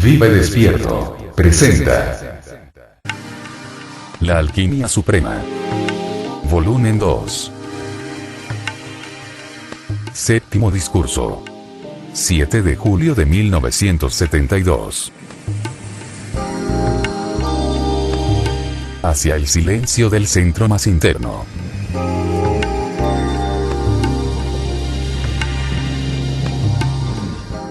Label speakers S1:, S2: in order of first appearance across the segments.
S1: Vive Despierto presenta La Alquimia Suprema, Volumen 2. Séptimo discurso. 7 de julio de 1972. Hacia el silencio del centro más interno.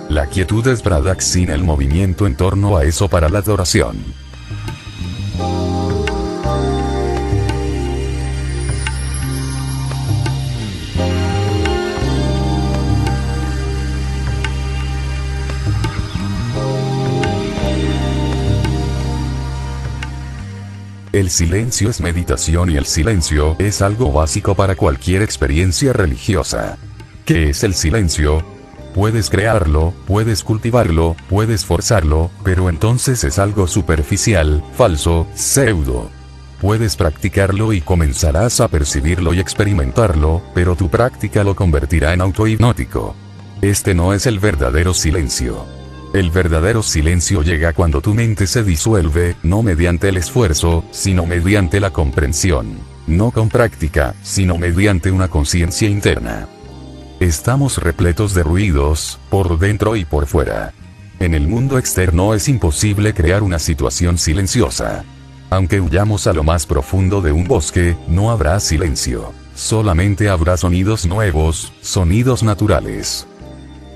S1: La quietud es Pradaksina, el movimiento en torno a eso para la adoración. El silencio es meditación y el silencio es algo básico para cualquier experiencia religiosa. ¿Qué es el silencio? Puedes crearlo, puedes cultivarlo, puedes forzarlo, pero entonces es algo superficial, falso, pseudo. Puedes practicarlo y comenzarás a percibirlo y experimentarlo, pero tu práctica lo convertirá en autohipnótico. Este no es el verdadero silencio. El verdadero silencio llega cuando tu mente se disuelve, no mediante el esfuerzo, sino mediante la comprensión. No con práctica, sino mediante una conciencia interna. Estamos repletos de ruidos, por dentro y por fuera. En el mundo externo es imposible crear una situación silenciosa. Aunque huyamos a lo más profundo de un bosque, no habrá silencio. Solamente habrá sonidos nuevos, sonidos naturales.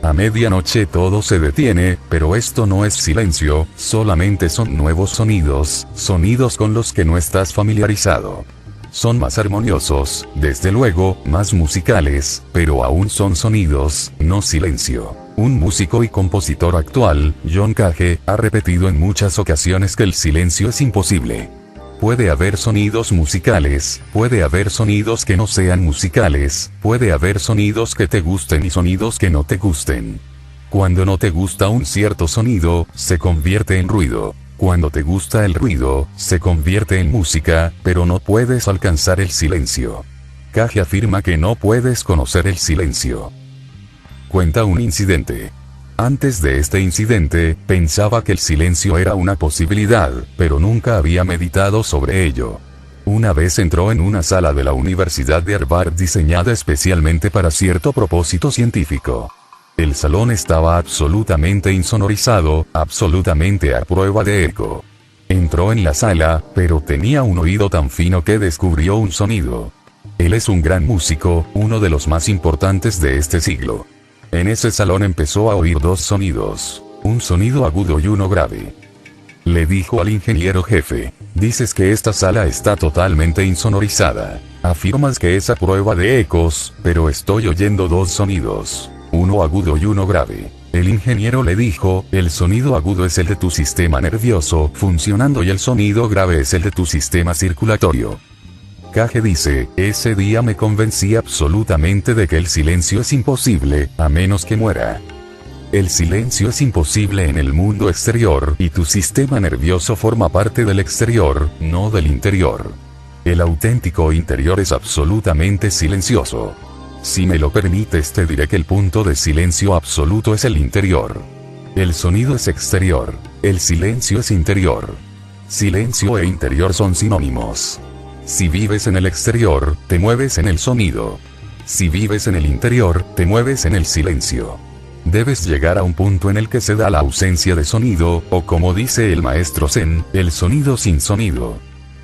S1: A medianoche todo se detiene, pero esto no es silencio, solamente son nuevos sonidos, sonidos con los que no estás familiarizado. Son más armoniosos, desde luego, más musicales, pero aún son sonidos, no silencio. Un músico y compositor actual, John Cage, ha repetido en muchas ocasiones que el silencio es imposible. Puede haber sonidos musicales, puede haber sonidos que no sean musicales, puede haber sonidos que te gusten y sonidos que no te gusten. Cuando no te gusta un cierto sonido, se convierte en ruido. Cuando te gusta el ruido, se convierte en música, pero no puedes alcanzar el silencio. Cage afirma que no puedes conocer el silencio. Cuenta un incidente. Antes de este incidente, pensaba que el silencio era una posibilidad, pero nunca había meditado sobre ello. Una vez entró en una sala de la Universidad de Harvard diseñada especialmente para cierto propósito científico. El salón estaba absolutamente insonorizado, absolutamente a prueba de eco. Entró en la sala, pero tenía un oído tan fino que descubrió un sonido. Él es un gran músico, uno de los más importantes de este siglo. En ese salón empezó a oír dos sonidos, un sonido agudo y uno grave. Le dijo al ingeniero jefe: dices que esta sala está totalmente insonorizada. Afirmas que es a prueba de ecos, pero estoy oyendo dos sonidos. Uno agudo y uno grave. El ingeniero le dijo: el sonido agudo es el de tu sistema nervioso funcionando y el sonido grave es el de tu sistema circulatorio. Cage dice: ese día me convencí absolutamente de que el silencio es imposible, a menos que muera. El silencio es imposible en el mundo exterior, y tu sistema nervioso forma parte del exterior, no del interior. El auténtico interior es absolutamente silencioso. Si me lo permites te diré que el punto de silencio absoluto es el interior. El sonido es exterior. El silencio es interior. Silencio e interior son sinónimos. Si vives en el exterior, te mueves en el sonido. Si vives en el interior, te mueves en el silencio. Debes llegar a un punto en el que se da la ausencia de sonido, o como dice el maestro Zen, el sonido sin sonido.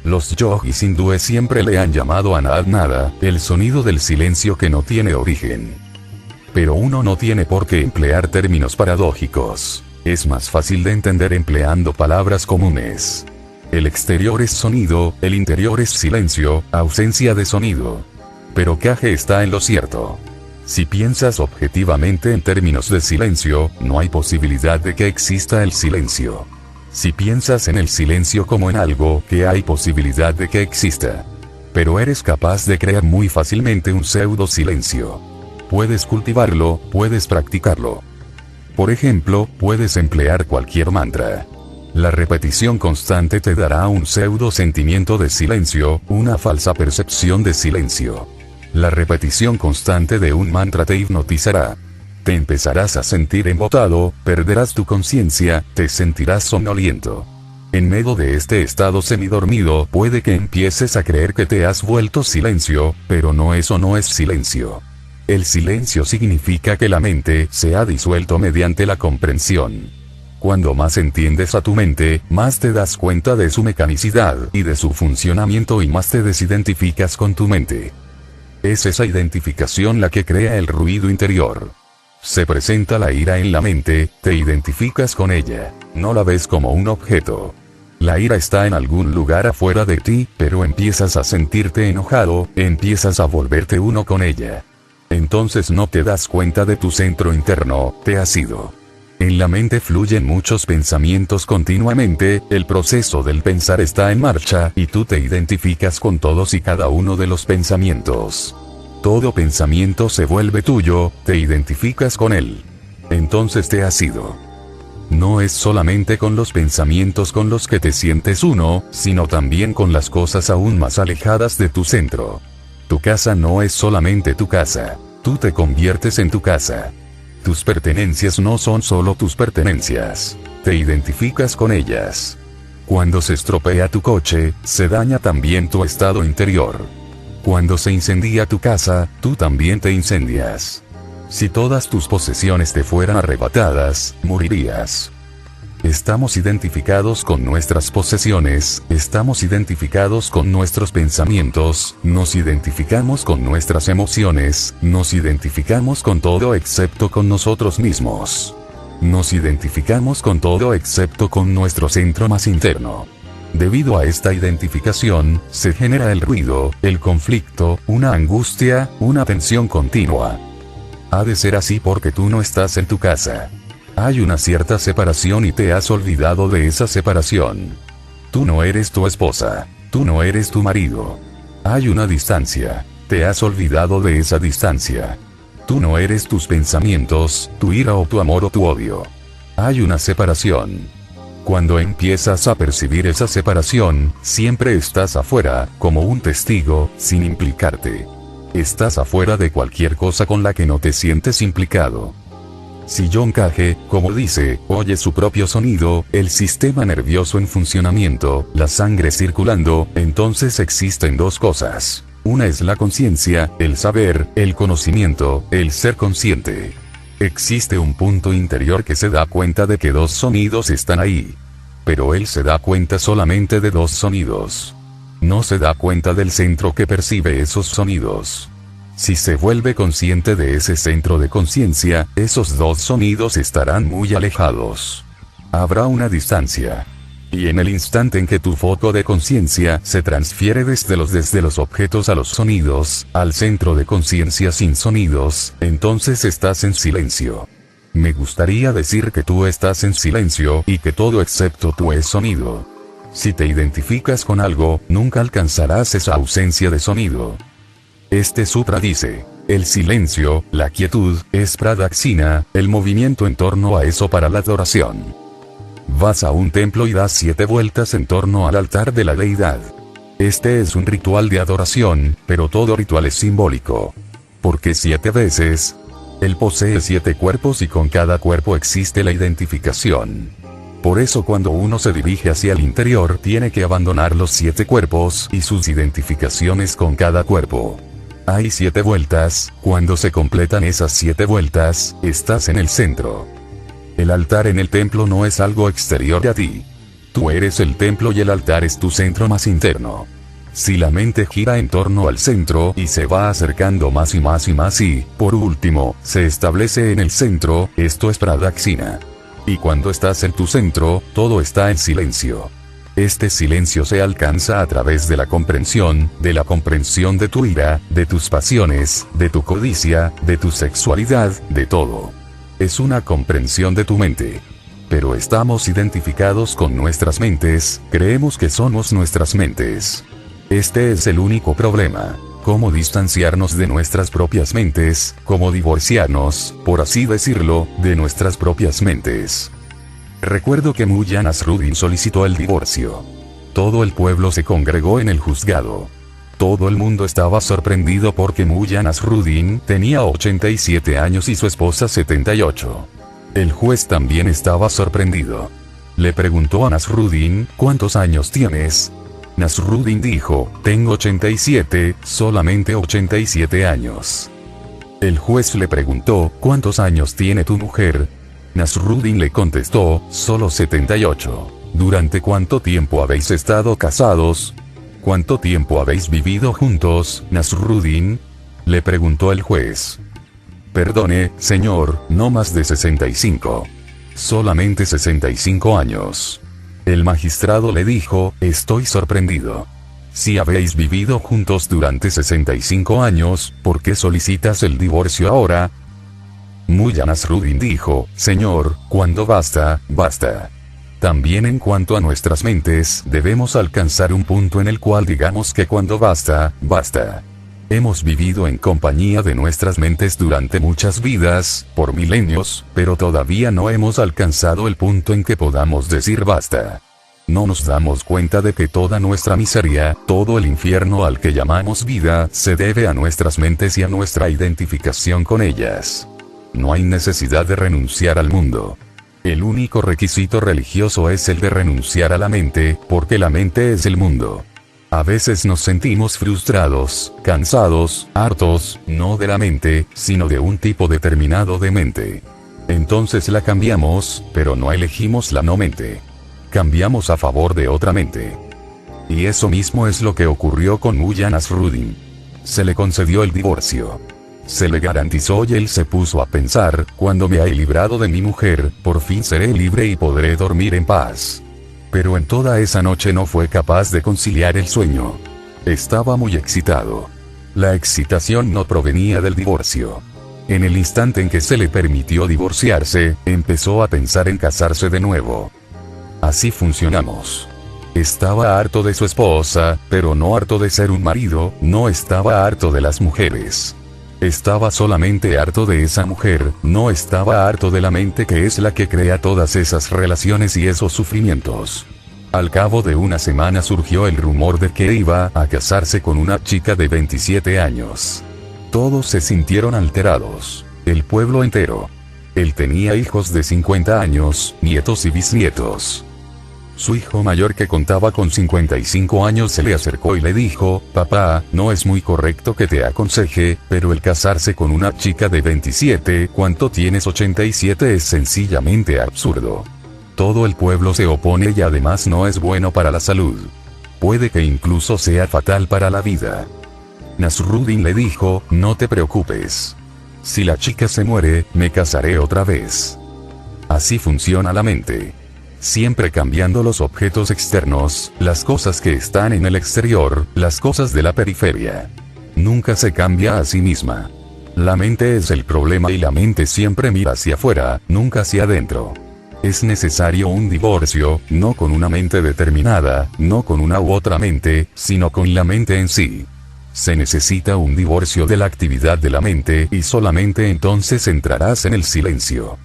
S1: Los yogis hindúes siempre le han llamado a nada, el sonido del silencio que no tiene origen. Pero uno no tiene por qué emplear términos paradójicos. Es más fácil de entender empleando palabras comunes. El exterior es sonido, el interior es silencio, ausencia de sonido. Pero Cage está en lo cierto. Si piensas objetivamente en términos de silencio, no hay posibilidad de que exista el silencio. Si piensas en el silencio como en algo, que hay posibilidad de que exista. Pero eres capaz de crear muy fácilmente un pseudo silencio. Puedes cultivarlo, puedes practicarlo. Por ejemplo, puedes emplear cualquier mantra. La repetición constante te dará un pseudo sentimiento de silencio, una falsa percepción de silencio. La repetición constante de un mantra te hipnotizará. te empezarás a sentir embotado, perderás tu conciencia, te sentirás somnoliento. En medio de este estado semidormido puede que empieces a creer que te has vuelto silencio, pero eso no es silencio. El silencio significa que la mente se ha disuelto mediante la comprensión. Cuando más entiendes a tu mente, más te das cuenta de su mecanicidad y de su funcionamiento y más te desidentificas con tu mente. Es esa identificación la que crea el ruido interior. Se presenta la ira en la mente, te identificas con ella, no la ves como un objeto. La ira está en algún lugar afuera de ti, pero empiezas a sentirte enojado, empiezas a volverte uno con ella. Entonces no te das cuenta de tu centro interno, te has ido. En la mente fluyen muchos pensamientos continuamente, el proceso del pensar está en marcha y tú te identificas con todos y cada uno de los pensamientos. Todo pensamiento se vuelve tuyo, te identificas con él. Entonces te has ido. No es solamente con los pensamientos con los que te sientes uno, sino también con las cosas aún más alejadas de tu centro. Tu casa no es solamente tu casa, tú te conviertes en tu casa. Tus pertenencias no son solo tus pertenencias, te identificas con ellas. Cuando se estropea tu coche, se daña también tu estado interior. Cuando se incendia tu casa, tú también te incendias. Si todas tus posesiones te fueran arrebatadas, morirías. Estamos identificados con nuestras posesiones, estamos identificados con nuestros pensamientos, nos identificamos con nuestras emociones, nos identificamos con todo excepto con nosotros mismos. Nos identificamos con todo excepto con nuestro centro más interno. Debido a esta identificación, se genera el ruido, el conflicto, una angustia, una tensión continua. Ha de ser así porque tú no estás en tu casa. Hay una cierta separación y te has olvidado de esa separación. Tú no eres tu esposa, tú no eres tu marido. Hay una distancia, te has olvidado de esa distancia. Tú no eres tus pensamientos, tu ira o tu amor o tu odio. Hay una separación. Cuando empiezas a percibir esa separación, siempre estás afuera, como un testigo, sin implicarte. Estás afuera de cualquier cosa con la que no te sientes implicado. Si John Cage, como dice, oye su propio sonido, el sistema nervioso en funcionamiento, la sangre circulando, entonces existen dos cosas. Una es la conciencia, el saber, el conocimiento, el ser consciente. Existe un punto interior que se da cuenta de que dos sonidos están ahí. Pero él se da cuenta solamente de dos sonidos. No se da cuenta del centro que percibe esos sonidos. Si se vuelve consciente de ese centro de conciencia, esos dos sonidos estarán muy alejados. Habrá una distancia. Y en el instante en que tu foco de conciencia se transfiere desde los objetos a los sonidos, al centro de conciencia sin sonidos, entonces estás en silencio. Me gustaría decir que tú estás en silencio y que todo excepto tú es sonido. Si te identificas con algo, nunca alcanzarás esa ausencia de sonido. Este sutra dice, el silencio, la quietud, es pradaksina, el movimiento en torno a eso para la adoración. Vas a un templo y das 7 vueltas en torno al altar de la deidad. Este es un ritual de adoración, pero todo ritual es simbólico. Porque 7 veces, él posee 7 cuerpos y con cada cuerpo existe la identificación. Por eso cuando uno se dirige hacia el interior tiene que abandonar los 7 cuerpos y sus identificaciones con cada cuerpo. Hay 7 vueltas, cuando se completan esas 7 vueltas, estás en el centro. El altar en el templo no es algo exterior a ti. Tú eres el templo y el altar es tu centro más interno. Si la mente gira en torno al centro y se va acercando más y más y más y, por último, se establece en el centro, esto es pradaksina. Y cuando estás en tu centro, todo está en silencio. Este silencio se alcanza a través de la comprensión de tu ira, de tus pasiones, de tu codicia, de tu sexualidad, de todo. Es una comprensión de tu mente. Pero estamos identificados con nuestras mentes, creemos que somos nuestras mentes. Este es el único problema. Cómo distanciarnos de nuestras propias mentes, cómo divorciarnos, por así decirlo, de nuestras propias mentes. Recuerdo que Mullah Nasruddin solicitó el divorcio. Todo el pueblo se congregó en el juzgado. Todo el mundo estaba sorprendido porque Mullah Nasruddin tenía 87 años y su esposa 78. El juez también estaba sorprendido. Le preguntó a Nasruddin, ¿cuántos años tienes? Nasruddin dijo, tengo 87, solamente 87 años. El juez le preguntó, ¿cuántos años tiene tu mujer? Nasruddin le contestó, solo 78. ¿Durante cuánto tiempo habéis estado casados? ¿Cuánto tiempo habéis vivido juntos, Nasruddin? Le preguntó el juez. Perdone, señor, no más de 65. Solamente 65 años. El magistrado le dijo, estoy sorprendido. Si habéis vivido juntos durante 65 años, ¿por qué solicitas el divorcio ahora? Mullah Nasruddin dijo, señor, cuando basta, basta. También en cuanto a nuestras mentes, debemos alcanzar un punto en el cual digamos que cuando basta, basta. Hemos vivido en compañía de nuestras mentes durante muchas vidas, por milenios, pero todavía no hemos alcanzado el punto en que podamos decir basta. No nos damos cuenta de que toda nuestra miseria, todo el infierno al que llamamos vida, se debe a nuestras mentes y a nuestra identificación con ellas. No hay necesidad de renunciar al mundo. El único requisito religioso es el de renunciar a la mente, porque la mente es el mundo. A veces nos sentimos frustrados, cansados, hartos, no de la mente, sino de un tipo determinado de mente. Entonces la cambiamos, pero no elegimos la no mente. Cambiamos a favor de otra mente. Y eso mismo es lo que ocurrió con Mullah Nasruddin. Se le concedió el divorcio. Se le garantizó y él se puso a pensar, cuando me he librado de mi mujer, por fin seré libre y podré dormir en paz. Pero en toda esa noche no fue capaz de conciliar el sueño. Estaba muy excitado. La excitación no provenía del divorcio. En el instante en que se le permitió divorciarse, empezó a pensar en casarse de nuevo. Así funcionamos. Estaba harto de su esposa, pero no harto de ser un marido, no estaba harto de las mujeres. Estaba solamente harto de esa mujer, no estaba harto de la mente que es la que crea todas esas relaciones y esos sufrimientos. Al cabo de una semana surgió el rumor de que iba a casarse con una chica de 27 años. Todos se sintieron alterados. El pueblo entero. Él tenía hijos de 50 años, nietos y bisnietos. Su hijo mayor, que contaba con 55 años, se le acercó y le dijo, papá, no es muy correcto que te aconseje, pero el casarse con una chica de 27, ¿cuánto tienes? 87, es sencillamente absurdo. Todo el pueblo se opone y además no es bueno para la salud. Puede que incluso sea fatal para la vida. Nasruddin le dijo, no te preocupes. Si la chica se muere, me casaré otra vez. Así funciona la mente. Siempre cambiando los objetos externos, las cosas que están en el exterior, las cosas de la periferia. Nunca se cambia a sí misma. La mente es el problema y la mente siempre mira hacia afuera, nunca hacia adentro. Es necesario un divorcio, no con una mente determinada, no con una u otra mente, sino con la mente en sí. Se necesita un divorcio de la actividad de la mente y solamente entonces entrarás en el silencio.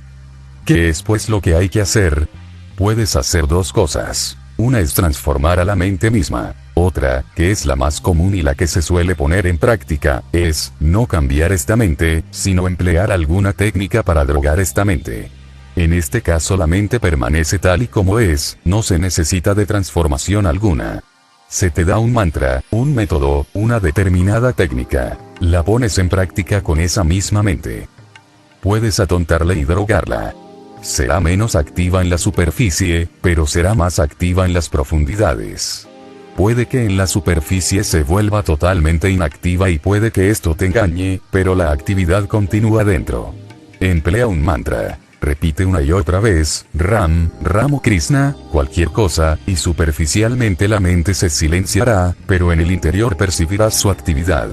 S1: ¿Qué es pues lo que hay que hacer? Puedes hacer dos cosas. Una es transformar a la mente misma. Otra, que es la más común y la que se suele poner en práctica, es no cambiar esta mente, sino emplear alguna técnica para drogar esta mente. En este caso la mente permanece tal y como es, no se necesita de transformación alguna. Se te da un mantra, un método, una determinada técnica. La pones en práctica con esa misma mente. Puedes atontarla y drogarla. Será menos activa en la superficie, pero será más activa en las profundidades. Puede que en la superficie se vuelva totalmente inactiva y puede que esto te engañe, pero la actividad continúa dentro. Emplea un mantra. Repite una y otra vez, Ram, Ram o Krishna, cualquier cosa, y superficialmente la mente se silenciará, pero en el interior percibirás su actividad.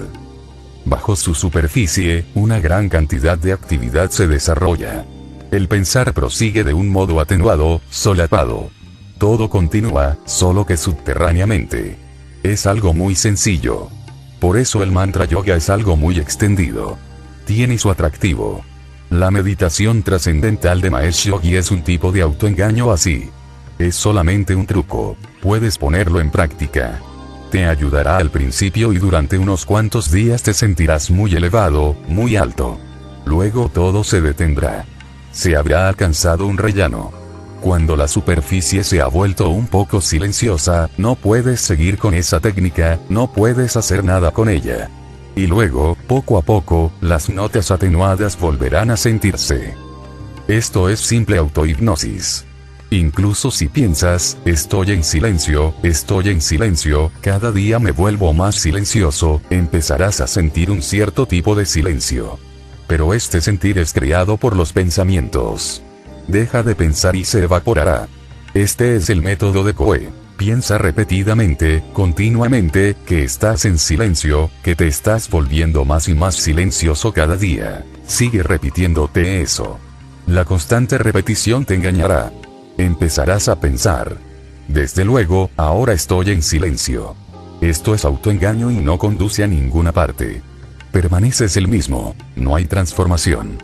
S1: Bajo su superficie, una gran cantidad de actividad se desarrolla. El pensar prosigue de un modo atenuado, solapado. Todo continúa, solo que subterráneamente. Es algo muy sencillo. Por eso el mantra yoga es algo muy extendido. Tiene su atractivo. La meditación trascendental de Mahesh Yogi es un tipo de autoengaño así. Es solamente un truco. Puedes ponerlo en práctica. Te ayudará al principio y durante unos cuantos días te sentirás muy elevado, muy alto. Luego todo se detendrá. Se habrá alcanzado un rellano. Cuando la superficie se ha vuelto un poco silenciosa, no puedes seguir con esa técnica, no puedes hacer nada con ella. Y luego, poco a poco, las notas atenuadas volverán a sentirse. Esto es simple autohipnosis. Incluso si piensas, estoy en silencio, cada día me vuelvo más silencioso, empezarás a sentir un cierto tipo de silencio. Pero este sentir es creado por los pensamientos. Deja de pensar y se evaporará. Este es el método de Coe. Piensa repetidamente, continuamente, que estás en silencio, que te estás volviendo más y más silencioso cada día. Sigue repitiéndote eso. La constante repetición te engañará. Empezarás a pensar. Desde luego, ahora estoy en silencio. Esto es autoengaño y no conduce a ninguna parte. Permaneces el mismo, no hay transformación.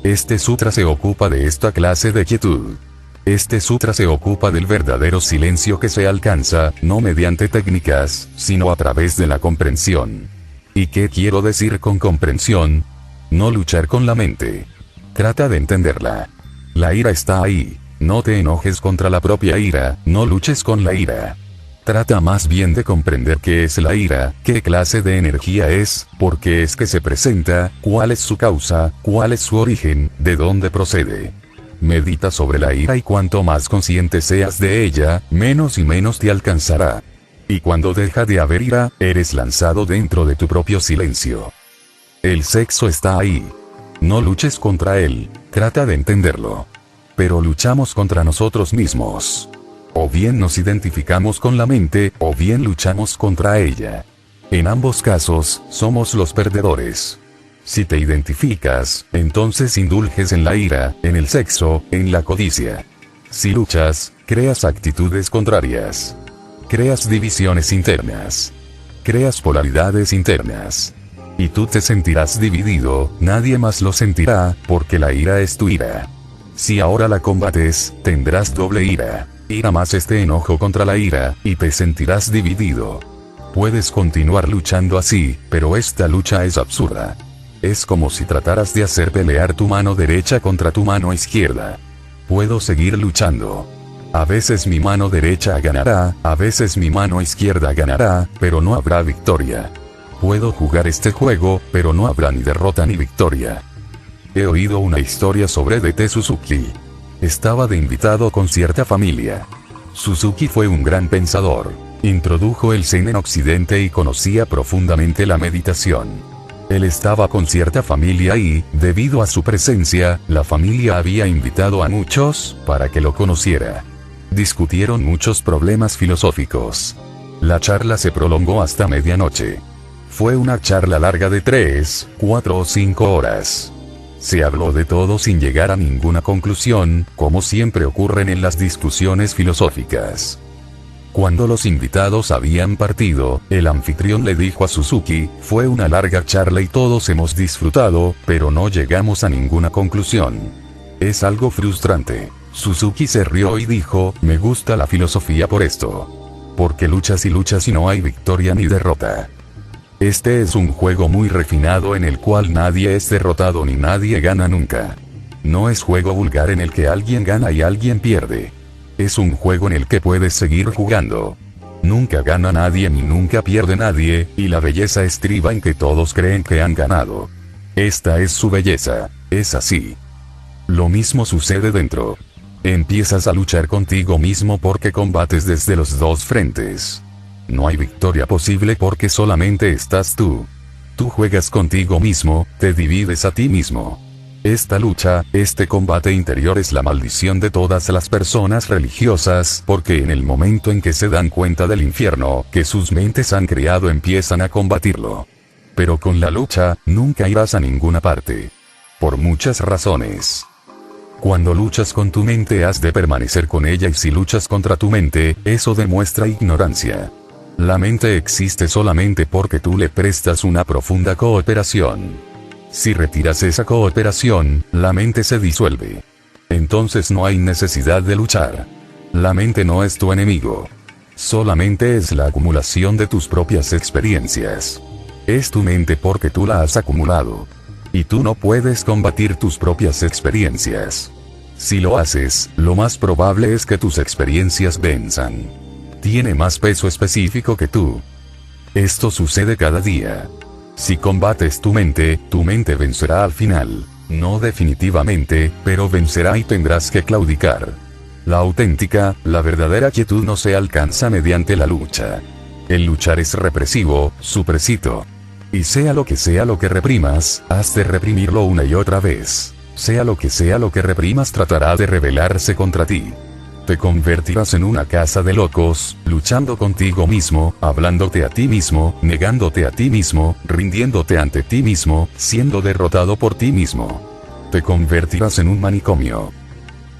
S1: Este sutra se ocupa de esta clase de quietud. Este sutra se ocupa del verdadero silencio que se alcanza, no mediante técnicas, sino a través de la comprensión. ¿Y qué quiero decir con comprensión? No luchar con la mente. Trata de entenderla. La ira está ahí. No te enojes contra la propia ira, no luches con la ira. Trata más bien de comprender qué es la ira, qué clase de energía es, por qué es que se presenta, cuál es su causa, cuál es su origen, de dónde procede. Medita sobre la ira y cuanto más consciente seas de ella, menos y menos te alcanzará. Y cuando deja de haber ira, eres lanzado dentro de tu propio silencio. El sexo está ahí. No luches contra él, trata de entenderlo. Pero luchamos contra nosotros mismos. O bien nos identificamos con la mente, o bien luchamos contra ella. En ambos casos, somos los perdedores. Si te identificas, entonces indulges en la ira, en el sexo, en la codicia. Si luchas, creas actitudes contrarias. Creas divisiones internas. Creas polaridades internas. Y tú te sentirás dividido, nadie más lo sentirá, porque la ira es tu ira. Si ahora la combates, tendrás doble ira. Ira más este enojo contra la ira, y te sentirás dividido. Puedes continuar luchando así, pero esta lucha es absurda. Es como si trataras de hacer pelear tu mano derecha contra tu mano izquierda. Puedo seguir luchando. A veces mi mano derecha ganará, a veces mi mano izquierda ganará, pero no habrá victoria. Puedo jugar este juego, pero no habrá ni derrota ni victoria. He oído una historia sobre D.T. Suzuki. Estaba de invitado con cierta familia. Suzuki fue un gran pensador. Introdujo el Zen en Occidente y conocía profundamente la meditación. Él estaba con cierta familia y, debido a su presencia, la familia había invitado a muchos, para que lo conociera. Discutieron muchos problemas filosóficos. La charla se prolongó hasta medianoche. Fue una charla larga de 3, 4 o 5 horas. Se habló de todo sin llegar a ninguna conclusión, como siempre ocurren en las discusiones filosóficas. Cuando los invitados habían partido, el anfitrión le dijo a Suzuki, fue una larga charla y todos hemos disfrutado, pero no llegamos a ninguna conclusión. Es algo frustrante. Suzuki se rió y dijo, me gusta la filosofía por esto. Porque luchas y no hay victoria ni derrota. Este es un juego muy refinado en el cual nadie es derrotado ni nadie gana nunca. No es juego vulgar en el que alguien gana y alguien pierde. Es un juego en el que puedes seguir jugando. Nunca gana nadie ni nunca pierde nadie, y la belleza estriba en que todos creen que han ganado. Esta es su belleza, es así. Lo mismo sucede dentro. Empiezas a luchar contigo mismo porque combates desde los dos frentes. No hay victoria posible porque solamente estás tú. Tú juegas contigo mismo, te divides a ti mismo. Esta lucha, este combate interior es la maldición de todas las personas religiosas, porque en el momento en que se dan cuenta del infierno que sus mentes han creado empiezan a combatirlo. Pero con la lucha, nunca irás a ninguna parte. Por muchas razones. Cuando luchas con tu mente has de permanecer con ella y si luchas contra tu mente, eso demuestra ignorancia. La mente existe solamente porque tú le prestas una profunda cooperación. Si retiras esa cooperación, la mente se disuelve. Entonces no hay necesidad de luchar. La mente no es tu enemigo. Solamente es la acumulación de tus propias experiencias. Es tu mente porque tú la has acumulado. Y tú no puedes combatir tus propias experiencias. Si lo haces, lo más probable es que tus experiencias venzan. Tiene más peso específico que tú. Esto sucede cada día. Si combates tu mente vencerá al final. No definitivamente, pero vencerá y tendrás que claudicar. La auténtica, la verdadera quietud no se alcanza mediante la lucha. El luchar es represivo, supresito. Y sea lo que reprimas, has de reprimirlo una y otra vez. Sea lo que reprimas tratará de rebelarse contra ti. Te convertirás en una casa de locos, luchando contigo mismo, hablándote a ti mismo, negándote a ti mismo, rindiéndote ante ti mismo, siendo derrotado por ti mismo. Te convertirás en un manicomio.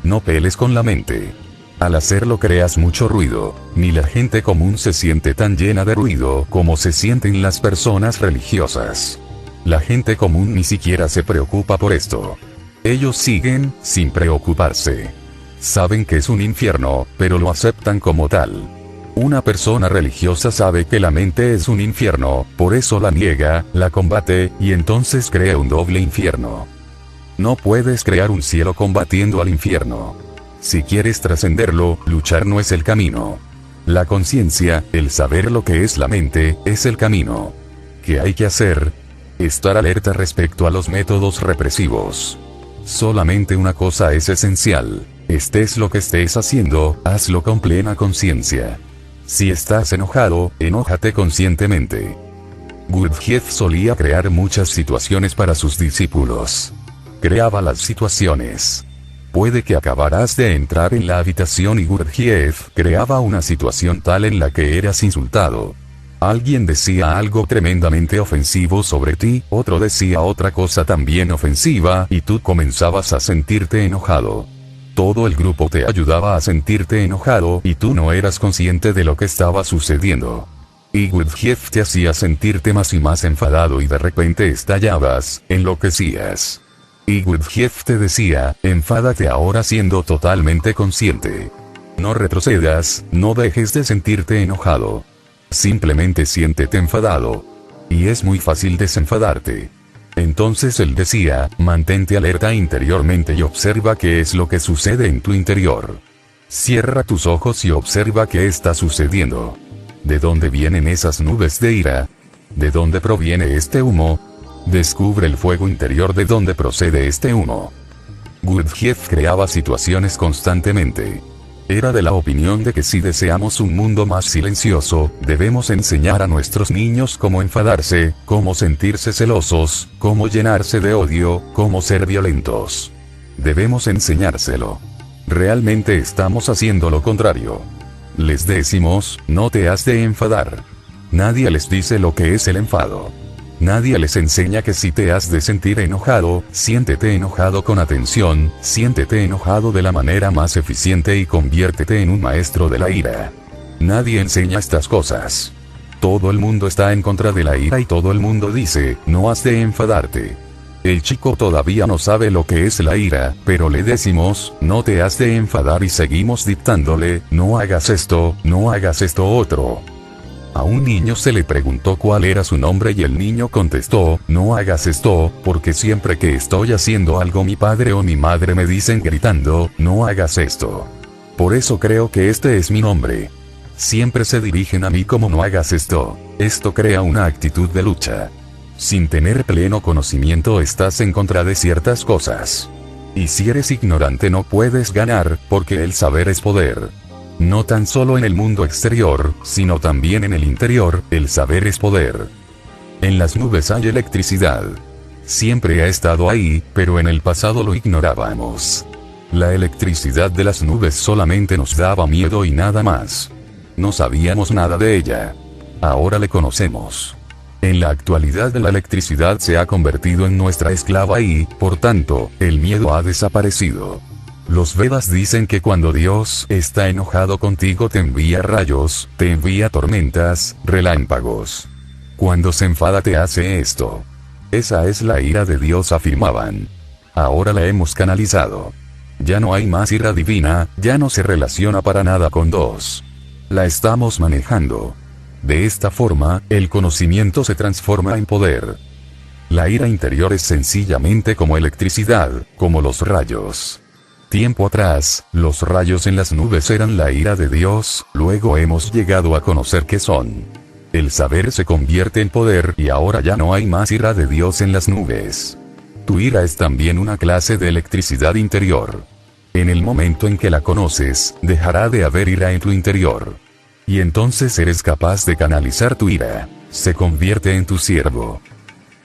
S1: No pelees con la mente. Al hacerlo creas mucho ruido. Ni la gente común se siente tan llena de ruido como se sienten las personas religiosas. La gente común ni siquiera se preocupa por esto. Ellos siguen, sin preocuparse. Saben que es un infierno, pero lo aceptan como tal. Una persona religiosa sabe que la mente es un infierno, por eso la niega, la combate, y entonces crea un doble infierno. No puedes crear un cielo combatiendo al infierno. Si quieres trascenderlo, luchar no es el camino. La conciencia, el saber lo que es la mente, es el camino. ¿Qué hay que hacer? Estar alerta respecto a los métodos represivos. Solamente una cosa es esencial. Estés lo que estés haciendo, hazlo con plena conciencia. Si estás enojado, enójate conscientemente. Gurdjieff solía crear muchas situaciones para sus discípulos. Creaba las situaciones. Puede que acabarás de entrar en la habitación y Gurdjieff creaba una situación tal en la que eras insultado. Alguien decía algo tremendamente ofensivo sobre ti, otro decía otra cosa también ofensiva, y tú comenzabas a sentirte enojado. Todo el grupo te ayudaba a sentirte enojado, y tú no eras consciente de lo que estaba sucediendo. Y Gurdjieff te hacía sentirte más y más enfadado y de repente estallabas, enloquecías. Y Gurdjieff te decía, enfádate ahora siendo totalmente consciente. No retrocedas, no dejes de sentirte enojado. Simplemente siéntete enfadado. Y es muy fácil desenfadarte. Entonces él decía, mantente alerta interiormente y observa qué es lo que sucede en tu interior. Cierra tus ojos y observa qué está sucediendo. ¿De dónde vienen esas nubes de ira? ¿De dónde proviene este humo? Descubre el fuego interior de dónde procede este humo. Gurdjieff creaba situaciones constantemente. Era de la opinión de que si deseamos un mundo más silencioso, debemos enseñar a nuestros niños cómo enfadarse, cómo sentirse celosos, cómo llenarse de odio, cómo ser violentos. Debemos enseñárselo. Realmente estamos haciendo lo contrario. Les decimos, no te has de enfadar. Nadie les dice lo que es el enfado. Nadie les enseña que si te has de sentir enojado, siéntete enojado con atención, siéntete enojado de la manera más eficiente y conviértete en un maestro de la ira. Nadie enseña estas cosas. Todo el mundo está en contra de la ira y todo el mundo dice, no has de enfadarte. El chico todavía no sabe lo que es la ira, pero le decimos, no te has de enfadar y seguimos dictándole, no hagas esto otro. A un niño se le preguntó cuál era su nombre y el niño contestó, no hagas esto, porque siempre que estoy haciendo algo mi padre o mi madre me dicen gritando, no hagas esto. Por eso creo que este es mi nombre. Siempre se dirigen a mí como no hagas esto. Esto crea una actitud de lucha. Sin tener pleno conocimiento estás en contra de ciertas cosas. Y si eres ignorante no puedes ganar, porque el saber es poder. No tan solo en el mundo exterior, sino también en el interior, el saber es poder. En las nubes hay electricidad. Siempre ha estado ahí, pero en el pasado lo ignorábamos. La electricidad de las nubes solamente nos daba miedo y nada más. No sabíamos nada de ella. Ahora le conocemos. En la actualidad la electricidad se ha convertido en nuestra esclava y, por tanto, el miedo ha desaparecido. Los Vedas dicen que cuando Dios está enojado contigo te envía rayos, te envía tormentas, relámpagos. Cuando se enfada te hace esto. Esa es la ira de Dios, afirmaban. Ahora la hemos canalizado. Ya no hay más ira divina, ya no se relaciona para nada con Dios. La estamos manejando. De esta forma, el conocimiento se transforma en poder. La ira interior es sencillamente como electricidad, como los rayos. Tiempo atrás, los rayos en las nubes eran la ira de Dios, luego hemos llegado a conocer qué son. El saber se convierte en poder y ahora ya no hay más ira de Dios en las nubes. Tu ira es también una clase de electricidad interior. En el momento en que la conoces, dejará de haber ira en tu interior. Y entonces eres capaz de canalizar tu ira. Se convierte en tu siervo.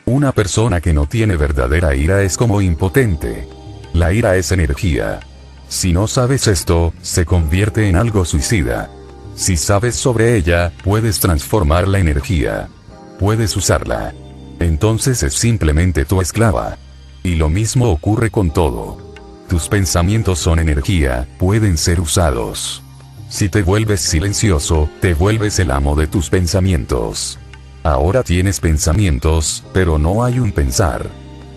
S1: Una persona que no tiene verdadera ira es como impotente. La ira es energía. Si no sabes esto, se convierte en algo suicida. Si sabes sobre ella, puedes transformar la energía. Puedes usarla. Entonces es simplemente tu esclava. Y lo mismo ocurre con todo. Tus pensamientos son energía, pueden ser usados. Si te vuelves silencioso, te vuelves el amo de tus pensamientos. Ahora tienes pensamientos, pero no hay un pensar.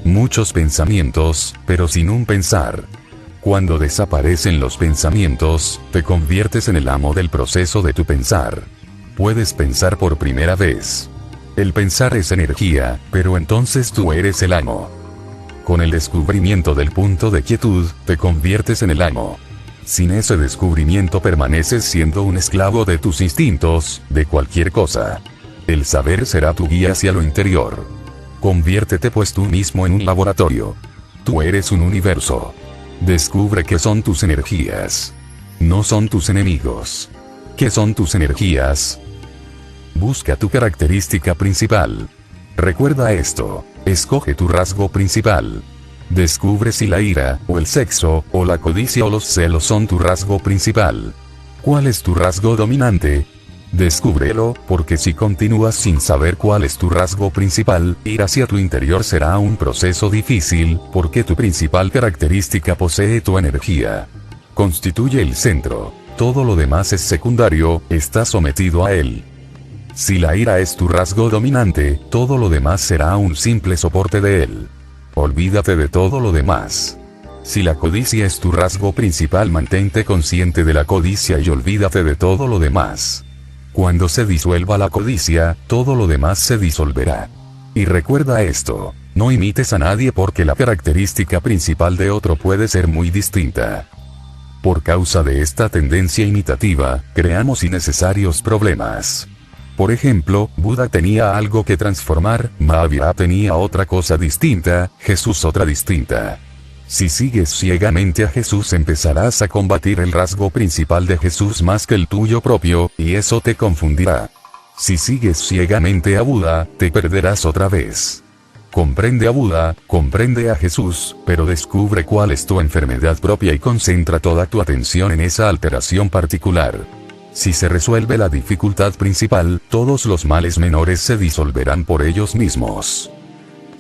S1: Muchos pensamientos, pero sin un pensar. Cuando desaparecen los pensamientos, te conviertes en el amo del proceso de tu pensar. Puedes pensar por primera vez. El pensar es energía, pero entonces tú eres el amo. Con el descubrimiento del punto de quietud, te conviertes en el amo. Sin ese descubrimiento permaneces siendo un esclavo de tus instintos, de cualquier cosa. El saber será tu guía hacia lo interior. Conviértete pues tú mismo en un laboratorio. Tú eres un universo. Descubre qué son tus energías. No son tus enemigos. ¿Qué son tus energías? Busca tu característica principal. Recuerda esto. Escoge tu rasgo principal. Descubre si la ira, o el sexo, o la codicia o los celos son tu rasgo principal. ¿Cuál es tu rasgo dominante? Descúbrelo, porque si continúas sin saber cuál es tu rasgo principal, ir hacia tu interior será un proceso difícil, porque tu principal característica posee tu energía. Constituye el centro. Todo lo demás es secundario, está sometido a él. Si la ira es tu rasgo dominante, todo lo demás será un simple soporte de él. Olvídate de todo lo demás. Si la codicia es tu rasgo principal, mantente consciente de la codicia y olvídate de todo lo demás. Cuando se disuelva la codicia, todo lo demás se disolverá. Y recuerda esto, no imites a nadie porque la característica principal de otro puede ser muy distinta. Por causa de esta tendencia imitativa, creamos innecesarios problemas. Por ejemplo, Buda tenía algo que transformar, Mahavira tenía otra cosa distinta, Jesús otra distinta. Si sigues ciegamente a Jesús empezarás a combatir el rasgo principal de Jesús más que el tuyo propio, y eso te confundirá. Si sigues ciegamente a Buda, te perderás otra vez. Comprende a Buda, comprende a Jesús, pero descubre cuál es tu enfermedad propia y concentra toda tu atención en esa alteración particular. Si se resuelve la dificultad principal, todos los males menores se disolverán por ellos mismos.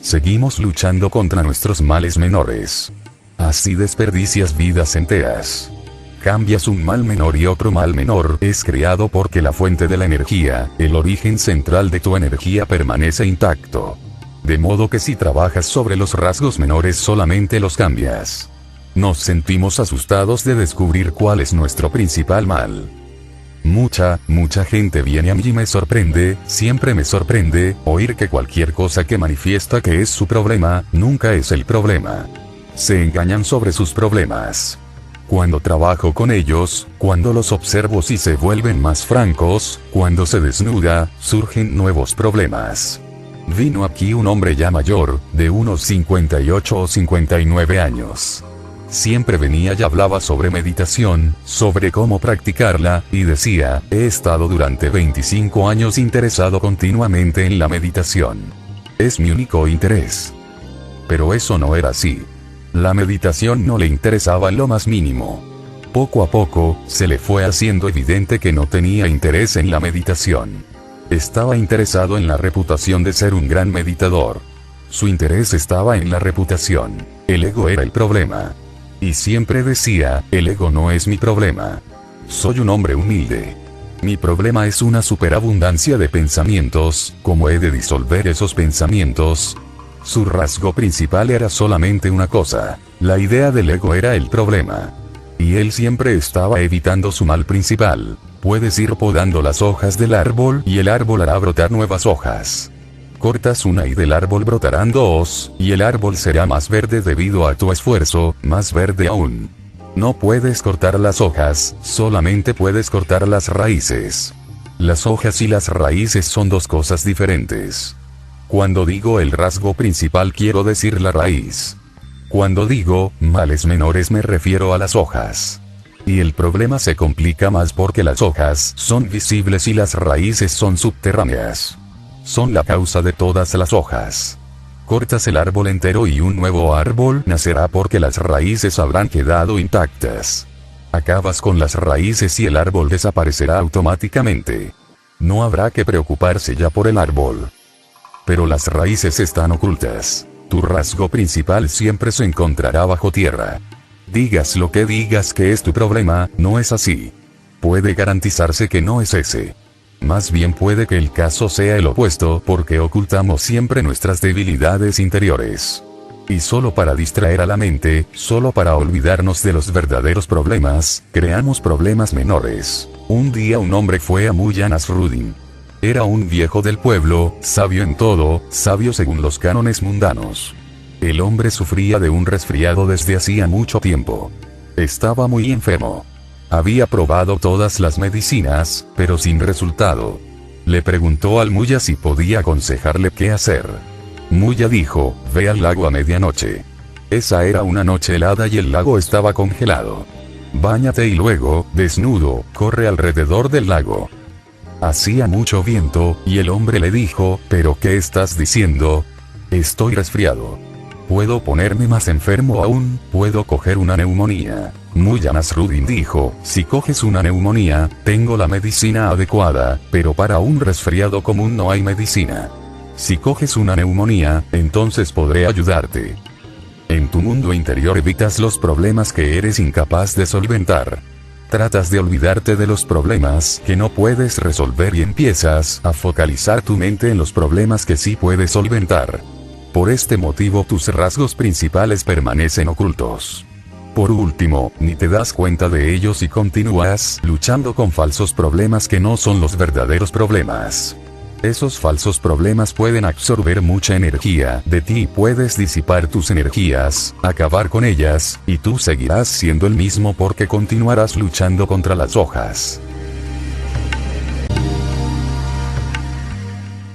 S1: Seguimos luchando contra nuestros males menores. Así desperdicias vidas enteras. Cambias un mal menor y otro mal menor es creado porque la fuente de la energía, el origen central de tu energía permanece intacto. De modo que si trabajas sobre los rasgos menores solamente los cambias. Nos sentimos asustados de descubrir cuál es nuestro principal mal. Mucha gente viene a mí y me sorprende, siempre me sorprende, oír que cualquier cosa que manifiesta que es su problema, nunca es el problema. Se engañan sobre sus problemas. Cuando trabajo con ellos, cuando los observo y se vuelven más francos, cuando se desnuda, surgen nuevos problemas. Vino aquí un hombre ya mayor, de unos 58 o 59 años. Siempre venía y hablaba sobre meditación, sobre cómo practicarla, y decía, he estado durante 25 años interesado continuamente en la meditación. Es mi único interés. Pero eso no era así. La meditación no le interesaba en lo más mínimo. Poco a poco, se le fue haciendo evidente que no tenía interés en la meditación. Estaba interesado en la reputación de ser un gran meditador. Su interés estaba en la reputación. El ego era el problema. Y siempre decía, el ego no es mi problema. Soy un hombre humilde. Mi problema es una superabundancia de pensamientos, ¿cómo he de disolver esos pensamientos? Su rasgo principal era solamente una cosa, la idea del ego era el problema. Y él siempre estaba evitando su mal principal. Puedes ir podando las hojas del árbol y el árbol hará brotar nuevas hojas. Cortas una y del árbol brotarán dos, y el árbol será más verde debido a tu esfuerzo, más verde aún. No puedes cortar las hojas, solamente puedes cortar las raíces. Las hojas y las raíces son dos cosas diferentes. Cuando digo el rasgo principal quiero decir la raíz. Cuando digo males menores me refiero a las hojas. Y el problema se complica más porque las hojas son visibles y las raíces son subterráneas. Son la causa de todas las hojas. Cortas el árbol entero y un nuevo árbol nacerá porque las raíces habrán quedado intactas. Acabas con las raíces y el árbol desaparecerá automáticamente. No habrá que preocuparse ya por el árbol. Pero las raíces están ocultas. Tu rasgo principal siempre se encontrará bajo tierra. Digas lo que digas que es tu problema, no es así. Puede garantizarse que no es ese. Más bien puede que el caso sea el opuesto porque ocultamos siempre nuestras debilidades interiores. Y solo para distraer a la mente, solo para olvidarnos de los verdaderos problemas, creamos problemas menores. Un día un hombre fue a Mullah Nasruddin. Era un viejo del pueblo, sabio en todo, sabio según los cánones mundanos. El hombre sufría de un resfriado desde hacía mucho tiempo. Estaba muy enfermo. Había probado todas las medicinas, pero sin resultado. Le preguntó al Mullah si podía aconsejarle qué hacer. Mullah dijo, ve al lago a medianoche. Esa era una noche helada y el lago estaba congelado. Báñate y luego, desnudo, corre alrededor del lago. Hacía mucho viento, y el hombre le dijo, ¿pero qué estás diciendo? Estoy resfriado. ¿Puedo ponerme más enfermo aún? ¿Puedo coger una neumonía? Mullah Nasruddin dijo, si coges una neumonía, tengo la medicina adecuada, pero para un resfriado común no hay medicina. Si coges una neumonía, entonces podré ayudarte. En tu mundo interior evitas los problemas que eres incapaz de solventar. Tratas de olvidarte de los problemas que no puedes resolver y empiezas a focalizar tu mente en los problemas que sí puedes solventar. Por este motivo tus rasgos principales permanecen ocultos. Por último, ni te das cuenta de ellos y continúas luchando con falsos problemas que no son los verdaderos problemas. Esos falsos problemas pueden absorber mucha energía de ti y puedes disipar tus energías, acabar con ellas, y tú seguirás siendo el mismo porque continuarás luchando contra las hojas.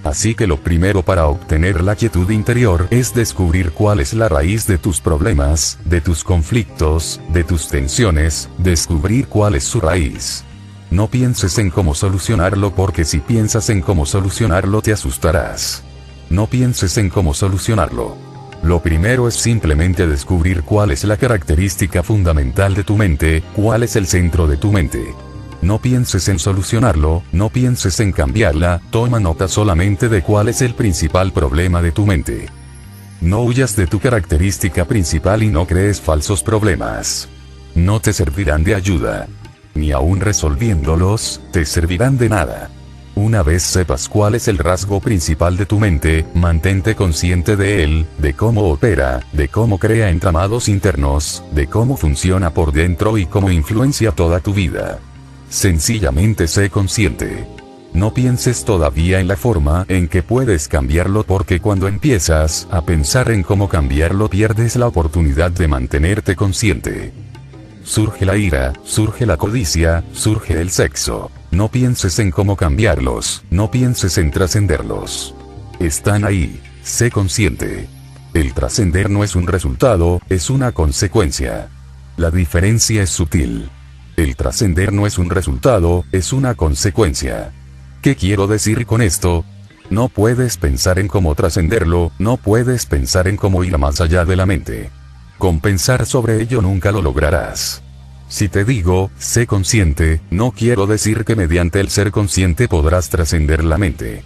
S1: Así que lo primero para obtener la quietud interior es descubrir cuál es la raíz de tus problemas, de tus conflictos, de tus tensiones, descubrir cuál es su raíz. No pienses en cómo solucionarlo porque si piensas en cómo solucionarlo te asustarás. No pienses en cómo solucionarlo. Lo primero es simplemente descubrir cuál es la característica fundamental de tu mente, cuál es el centro de tu mente. No pienses en solucionarlo, no pienses en cambiarla, toma nota solamente de cuál es el principal problema de tu mente. No huyas de tu característica principal y no crees falsos problemas. No te servirán de ayuda. Ni aún resolviéndolos, te servirán de nada. Una vez sepas cuál es el rasgo principal de tu mente, mantente consciente de él, de cómo opera, de cómo crea entramados internos, de cómo funciona por dentro y cómo influencia toda tu vida. Sencillamente sé consciente. No pienses todavía en la forma en que puedes cambiarlo porque cuando empiezas a pensar en cómo cambiarlo pierdes la oportunidad de mantenerte consciente. Surge la ira, surge la codicia, surge el sexo. No pienses en cómo cambiarlos, no pienses en trascenderlos. Están ahí, sé consciente. El trascender no es un resultado, es una consecuencia. La diferencia es sutil. El trascender no es un resultado, es una consecuencia. ¿Qué quiero decir con esto? No puedes pensar en cómo trascenderlo, no puedes pensar en cómo ir más allá de la mente. Con pensar sobre ello nunca lo lograrás. Si te digo, sé consciente, no quiero decir que mediante el ser consciente podrás trascender la mente.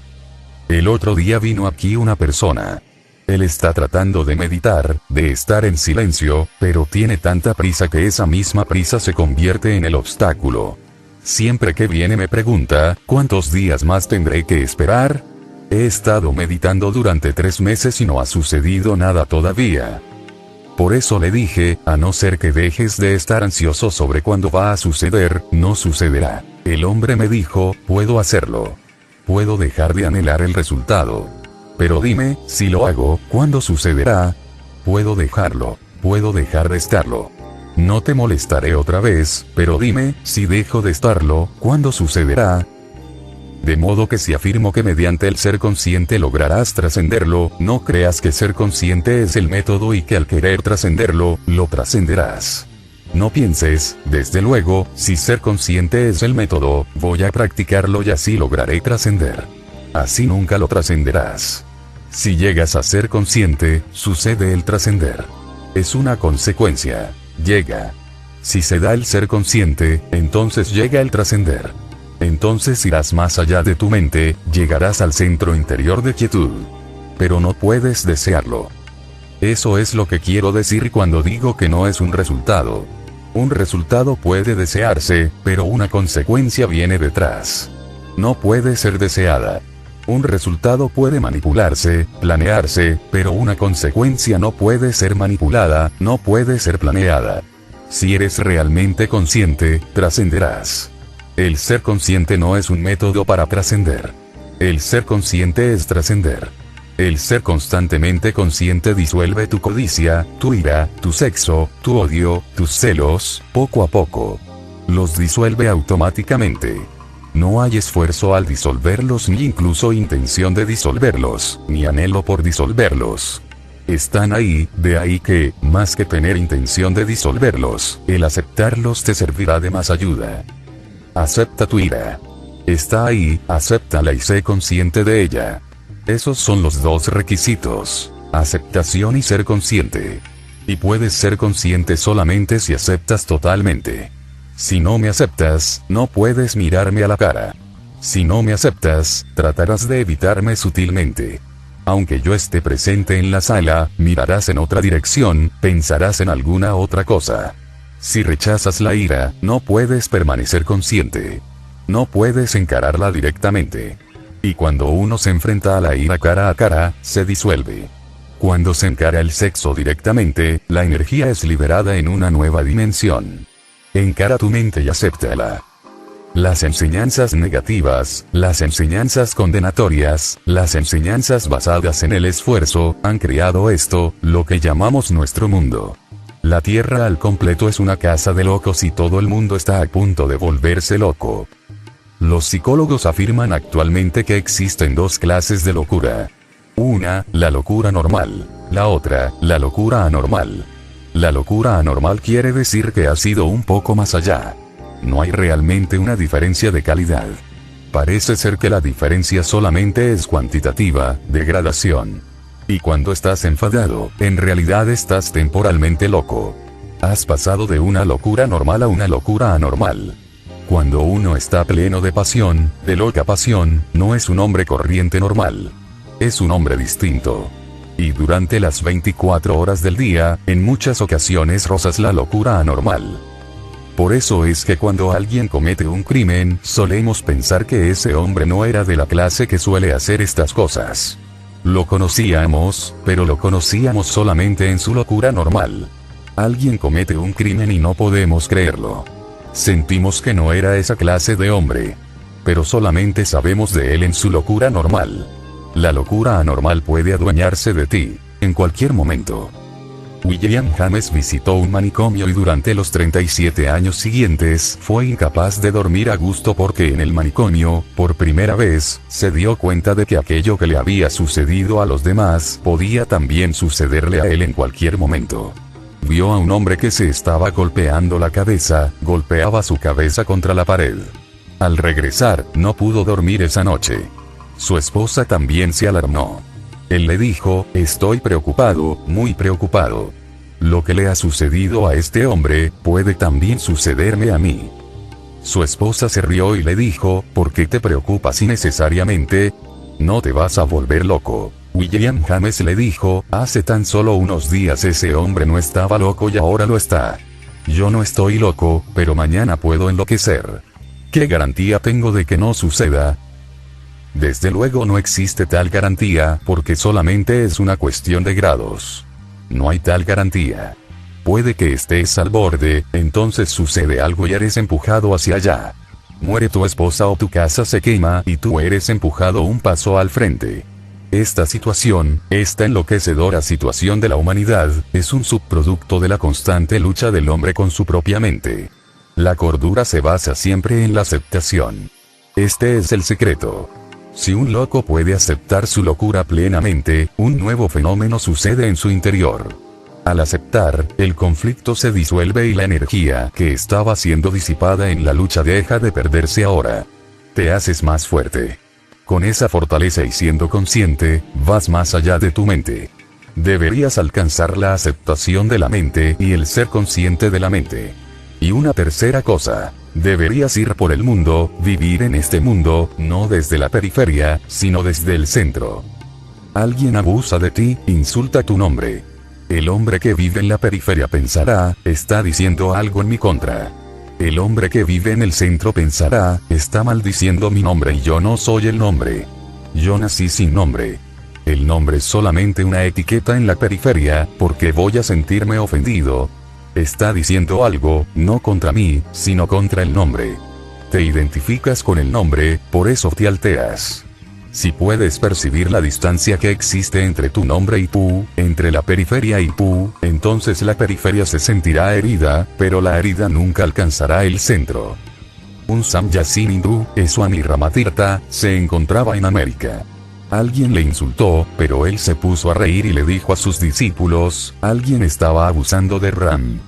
S1: El otro día vino aquí una persona. Él está tratando de meditar, de estar en silencio, pero tiene tanta prisa que esa misma prisa se convierte en el obstáculo. Siempre que viene me pregunta, ¿cuántos días más tendré que esperar? He estado meditando durante 3 meses y no ha sucedido nada todavía. Por eso le dije, a no ser que dejes de estar ansioso sobre cuándo va a suceder, no sucederá. El hombre me dijo, puedo hacerlo. Puedo dejar de anhelar el resultado. Pero dime, si lo hago, ¿cuándo sucederá? Puedo dejarlo. Puedo dejar de estarlo. No te molestaré otra vez, pero dime, si dejo de estarlo, ¿cuándo sucederá? De modo que si afirmo que mediante el ser consciente lograrás trascenderlo, no creas que ser consciente es el método y que al querer trascenderlo, lo trascenderás. No pienses, desde luego, si ser consciente es el método, voy a practicarlo y así lograré trascender. Así nunca lo trascenderás. Si llegas a ser consciente, sucede el trascender. Es una consecuencia. Llega. Si se da el ser consciente, entonces llega el trascender. Entonces irás más allá de tu mente, llegarás al centro interior de quietud. Pero no puedes desearlo. Eso es lo que quiero decir cuando digo que no es un resultado. Un resultado puede desearse, pero una consecuencia viene detrás. No puede ser deseada. Un resultado puede manipularse, planearse, pero una consecuencia no puede ser manipulada, no puede ser planeada. Si eres realmente consciente, trascenderás. El ser consciente no es un método para trascender. El ser consciente es trascender. El ser constantemente consciente disuelve tu codicia, tu ira, tu sexo, tu odio, tus celos, poco a poco. Los disuelve automáticamente. No hay esfuerzo al disolverlos ni incluso intención de disolverlos, ni anhelo por disolverlos. Están ahí, de ahí que, más que tener intención de disolverlos, el aceptarlos te servirá de más ayuda. Acepta tu ira. Está ahí, acéptala y sé consciente de ella. Esos son los dos requisitos: aceptación y ser consciente. Y puedes ser consciente solamente si aceptas totalmente. Si no me aceptas, no puedes mirarme a la cara. Si no me aceptas, tratarás de evitarme sutilmente. Aunque yo esté presente en la sala, mirarás en otra dirección, pensarás en alguna otra cosa. Si rechazas la ira, no puedes permanecer consciente. No puedes encararla directamente. Y cuando uno se enfrenta a la ira cara a cara, se disuelve. Cuando se encara el sexo directamente, la energía es liberada en una nueva dimensión. Encara tu mente y acéptala. Las enseñanzas negativas, las enseñanzas condenatorias, las enseñanzas basadas en el esfuerzo, han creado esto, lo que llamamos nuestro mundo. La Tierra al completo es una casa de locos y todo el mundo está a punto de volverse loco. Los psicólogos afirman actualmente que existen dos clases de locura. Una, la locura normal. La otra, la locura anormal. La locura anormal quiere decir que ha sido un poco más allá. No hay realmente una diferencia de calidad. Parece ser que la diferencia solamente es cuantitativa, de gradación. Y cuando estás enfadado, en realidad estás temporalmente loco. Has pasado de una locura normal a una locura anormal. Cuando uno está pleno de pasión, de loca pasión, no es un hombre corriente normal. Es un hombre distinto. Y durante las 24 horas del día, en muchas ocasiones rozas la locura anormal. Por eso es que cuando alguien comete un crimen, solemos pensar que ese hombre no era de la clase que suele hacer estas cosas. Lo conocíamos, pero lo conocíamos solamente en su locura normal. Alguien comete un crimen y no podemos creerlo. Sentimos que no era esa clase de hombre. Pero solamente sabemos de él en su locura normal. La locura anormal puede adueñarse de ti, en cualquier momento. William James visitó un manicomio y durante los 37 años siguientes fue incapaz de dormir a gusto porque en el manicomio, por primera vez, se dio cuenta de que aquello que le había sucedido a los demás podía también sucederle a él en cualquier momento. Vio a un hombre que se estaba golpeando la cabeza, golpeaba su cabeza contra la pared. Al regresar, no pudo dormir esa noche. Su esposa también se alarmó. Él le dijo, estoy preocupado, muy preocupado. Lo que le ha sucedido a este hombre, puede también sucederme a mí. Su esposa se rió y le dijo, ¿por qué te preocupas innecesariamente? No te vas a volver loco. William James le dijo, hace tan solo unos días ese hombre no estaba loco y ahora lo está. Yo no estoy loco, pero mañana puedo enloquecer. ¿Qué garantía tengo de que no suceda? Desde luego no existe tal garantía, porque solamente es una cuestión de grados. No hay tal garantía. Puede que estés al borde, entonces sucede algo y eres empujado hacia allá. Muere tu esposa o tu casa se quema y tú eres empujado un paso al frente. Esta situación, esta enloquecedora situación de la humanidad, es un subproducto de la constante lucha del hombre con su propia mente. La cordura se basa siempre en la aceptación. Este es el secreto. Si un loco puede aceptar su locura plenamente, un nuevo fenómeno sucede en su interior. Al aceptar, el conflicto se disuelve y la energía que estaba siendo disipada en la lucha deja de perderse ahora. Te haces más fuerte. Con esa fortaleza y siendo consciente, vas más allá de tu mente. Deberías alcanzar la aceptación de la mente y el ser consciente de la mente. Y una tercera cosa, deberías ir por el mundo, vivir en este mundo, no desde la periferia, sino desde el centro. Alguien abusa de ti, insulta tu nombre. El hombre que vive en la periferia pensará, está diciendo algo en mi contra. El hombre que vive en el centro pensará, está maldiciendo mi nombre y yo no soy el nombre. Yo nací sin nombre. El nombre es solamente una etiqueta en la periferia, porque voy a sentirme ofendido. Está diciendo algo, no contra mí, sino contra el nombre. Te identificas con el nombre, por eso te alteras. Si puedes percibir la distancia que existe entre tu nombre y tú, entre la periferia y tú, entonces la periferia se sentirá herida, pero la herida nunca alcanzará el centro. Un Samyasin hindú, Swami Ramatirtha, se encontraba en América. Alguien le insultó, pero él se puso a reír y le dijo a sus discípulos, alguien estaba abusando de Ram.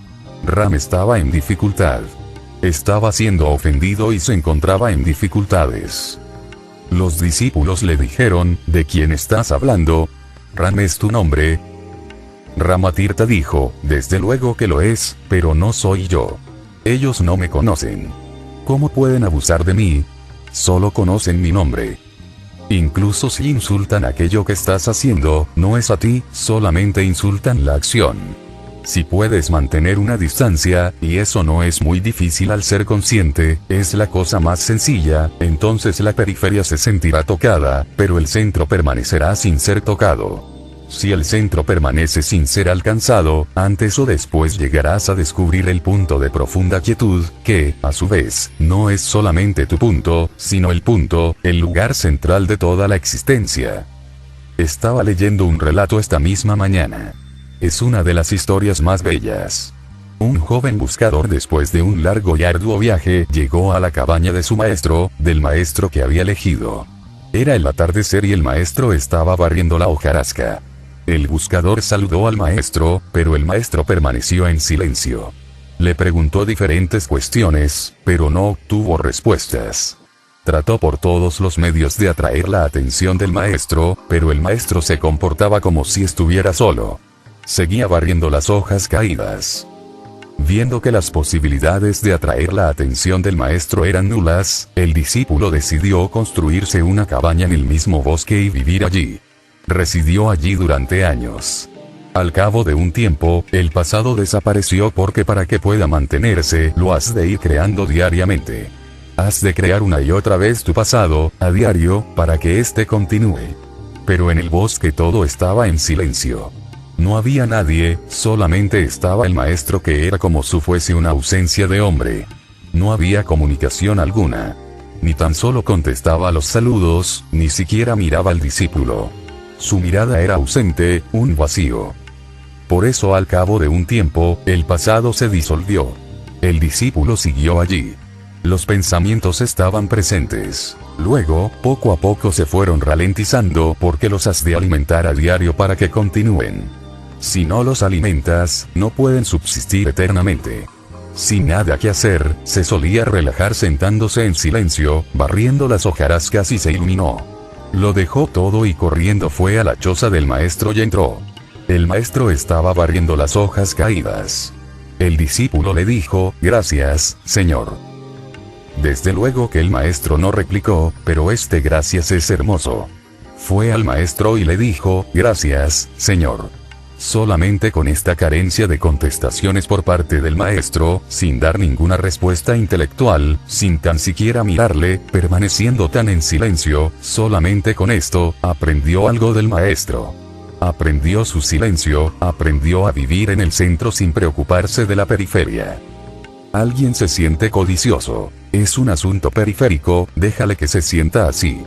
S1: Ram estaba en dificultad. Estaba siendo ofendido y se encontraba en dificultades. Los discípulos le dijeron, ¿de quién estás hablando? Ram es tu nombre. Ramatirtha dijo, desde luego que lo es, pero no soy yo. Ellos no me conocen. ¿Cómo pueden abusar de mí? Solo conocen mi nombre. Incluso si insultan aquello que estás haciendo, no es a ti, solamente insultan la acción. Si puedes mantener una distancia, y eso no es muy difícil al ser consciente, es la cosa más sencilla, entonces la periferia se sentirá tocada, pero el centro permanecerá sin ser tocado. Si el centro permanece sin ser alcanzado, antes o después llegarás a descubrir el punto de profunda quietud, que, a su vez, no es solamente tu punto, sino el punto, el lugar central de toda la existencia. Estaba leyendo un relato esta misma mañana. Es una de las historias más bellas. Un joven buscador después de un largo y arduo viaje llegó a la cabaña de su maestro, del maestro que había elegido. Era el atardecer y el maestro estaba barriendo la hojarasca. El buscador saludó al maestro, pero el maestro permaneció en silencio. Le preguntó diferentes cuestiones, pero no obtuvo respuestas. Trató por todos los medios de atraer la atención del maestro, pero el maestro se comportaba como si estuviera solo. Seguía barriendo las hojas caídas. Viendo que las posibilidades de atraer la atención del maestro eran nulas, el discípulo decidió construirse una cabaña en el mismo bosque y vivir allí. Residió allí durante años. Al cabo de un tiempo, el pasado desapareció porque para que pueda mantenerse, lo has de ir creando diariamente. Has de crear una y otra vez tu pasado, a diario, para que éste continúe. Pero en el bosque todo estaba en silencio. No había nadie, solamente estaba el maestro que era como si fuese una ausencia de hombre. No había comunicación alguna. Ni tan solo contestaba a los saludos, ni siquiera miraba al discípulo. Su mirada era ausente, un vacío. Por eso al cabo de un tiempo, el pasado se disolvió. El discípulo siguió allí. Los pensamientos estaban presentes. Luego, poco a poco se fueron ralentizando porque los has de alimentar a diario para que continúen. Si no los alimentas, no pueden subsistir eternamente. Sin nada que hacer, se solía relajar sentándose en silencio, barriendo las hojarascas y se iluminó. Lo dejó todo y corriendo fue a la choza del maestro y entró. El maestro estaba barriendo las hojas caídas. El discípulo le dijo, gracias, señor. Desde luego que el maestro no replicó, pero este gracias es hermoso. Fue al maestro y le dijo, gracias, señor. Solamente con esta carencia de contestaciones por parte del maestro, sin dar ninguna respuesta intelectual, sin tan siquiera mirarle, permaneciendo tan en silencio, solamente con esto, aprendió algo del maestro. Aprendió su silencio, aprendió a vivir en el centro sin preocuparse de la periferia. Alguien se siente codicioso. Es un asunto periférico, déjale que se sienta así.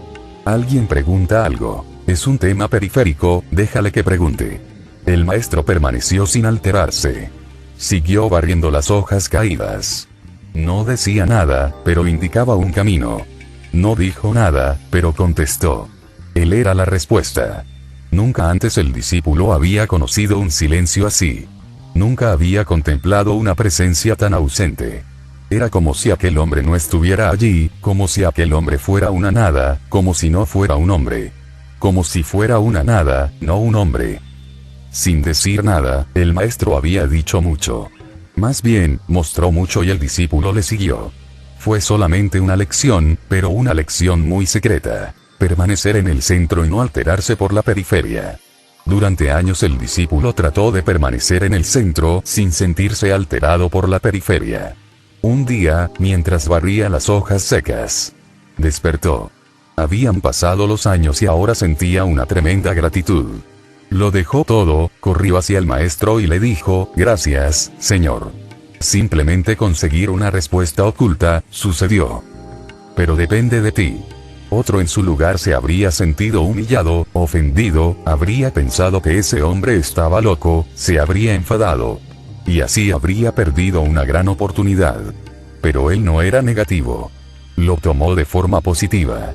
S1: Alguien pregunta algo. Es un tema periférico, déjale que pregunte. El maestro permaneció sin alterarse. Siguió barriendo las hojas caídas. No decía nada, pero indicaba un camino. No dijo nada, pero contestó. Él era la respuesta. Nunca antes el discípulo había conocido un silencio así. Nunca había contemplado una presencia tan ausente. Era como si aquel hombre no estuviera allí, como si aquel hombre fuera una nada, como si no fuera un hombre. Como si fuera una nada, no un hombre. Sin decir nada, el maestro había dicho mucho. Más bien, mostró mucho y el discípulo le siguió. Fue solamente una lección, pero una lección muy secreta. Permanecer en el centro y no alterarse por la periferia. Durante años el discípulo trató de permanecer en el centro sin sentirse alterado por la periferia. Un día, mientras barría las hojas secas, despertó. Habían pasado los años y ahora sentía una tremenda gratitud. Lo dejó todo, corrió hacia el maestro y le dijo, gracias, Señor. Simplemente conseguir una respuesta oculta, sucedió. Pero depende de ti. Otro en su lugar se habría sentido humillado, ofendido, habría pensado que ese hombre estaba loco, se habría enfadado. Y así habría perdido una gran oportunidad. Pero él no era negativo. Lo tomó de forma positiva.